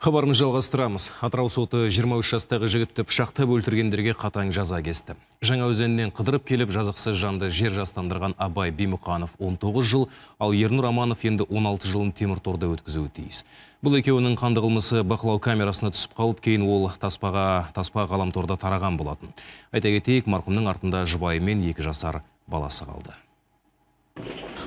Хабарымыз жалғастырамыз. Атырау соты 23 жастағы жігітті пышақтап өлтіргендерге қатаң жаза кесті. Жаңа өзеннен қыдырып келіп жазықсыз жанды жер жастандырған Абай Бимұқанов 19 жыл, ал Ернұр Аманов енді 16 жылын темір торда өткізуі тиіс. Бұл екеуінің қанды қылмысы бақылау камерасына түсіп қалып, кейін ол таспа ғаламторда тараған болатын. Айта кетейік, марқұмның артында жұбайы мен 2 жасар баласы қалды.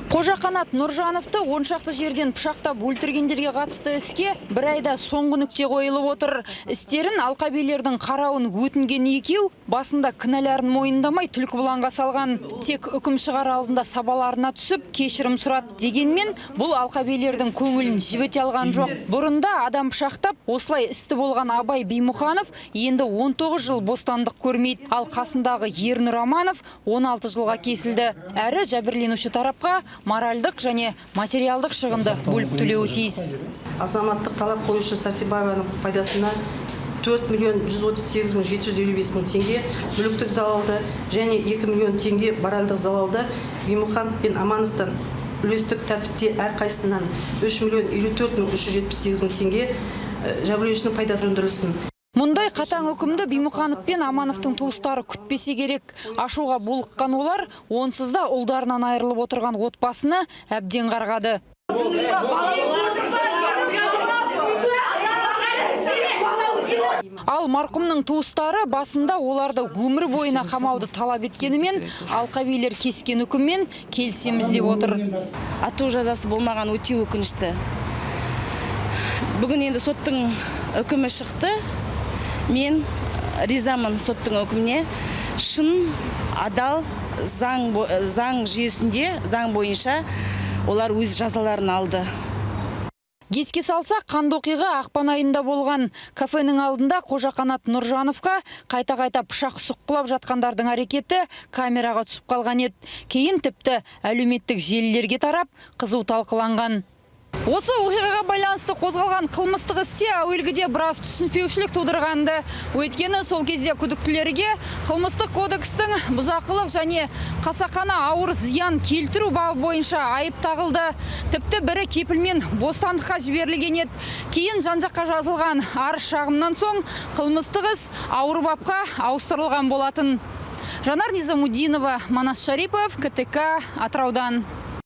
Қожақанат Нұржановты 10 шақты жерден пышақтап өлтіргендерге қатысты іске бір айда соңғы нүкте қойылып отыр. Істерін алқабилердің қарауын өтінген екеу басында кінәларын мойындамай түлкі бұланға салған. Тек үкім шығар алдында сабаларына түсіп кешірім сұрады дегенмен, бұл алқабилердің көңілін жібіте алған жоқ. Бұрында адам пышақтап осылай істі болған Абай Бимұқанов енді 19 жыл бостандық көрмейді. Ал қасындағы Ернұр Аманов 16 жылға кесілді. Әрі жәбірленуші тарапқа моральдық және материалдық шығынды бөліп төлеуі тиіс. Азаматтық талап қоюшы Сәрсенбаеваның пайдасына 4 миллион 138 мың 755 мың теңге мүліктік залалды және 2 миллион теңге моральдық залалды Бимұқанов пен Амановтан үлестік тәртіпте әрқайсынан 3 миллион 54 мың 378 мың теңге жәбірленушінің пайдасы өндірілсін. Мұндай қатаң үкімді Бимұқанов пен Амановтың туыстары күтпесе керек. Ашуға булыққан олар онсыз да ұлдарынан айырылып отырған отбасыны әбден қарғады. Ал марқұмның туыстары басында оларды өмір бойына қамауды талап еткенімен, алқабилер кескен үкіммен келісеміз деп отыр. Ату жазасы болмаған өте өкінішті. Бүгін енді соттың үкімі шықты. Мен ризамын соттың үкіміне. Шын, адал, заң жүйесінде, заң бойынша олар өз жазаларын алды. Еске салса, қанды оқиға ақпан айында болған. Кафенің алдында Қожақанат Нұржановқа қайта-қайта пышақ сұққылап жатқандардың әрекеті камераға түсіп қалған еді. Кейін тіпті әлеуметтік желілерге тарап, қызу талқыланған. Осы оқиғаға байланысты қозғалған қылмыстық істе әуелгіде біраз түсініспеушілік тудырғанды. Өйткені сол кезде күдіктілерге қылмыстық кодекстің бұзақылық және қасақана ауыр зиян келтіру бабы бойынша айып тағылды. Тіпті бірі кепілмен бостандыққа жіберілген еді. Кейін жан-жаққа жазылған арыз шағымнан соң қылмыстық іс ауыр бапқа ауыстырылған болатын. Жанар Низамудинова, Манас Шарипов, КТК, Атыраудан.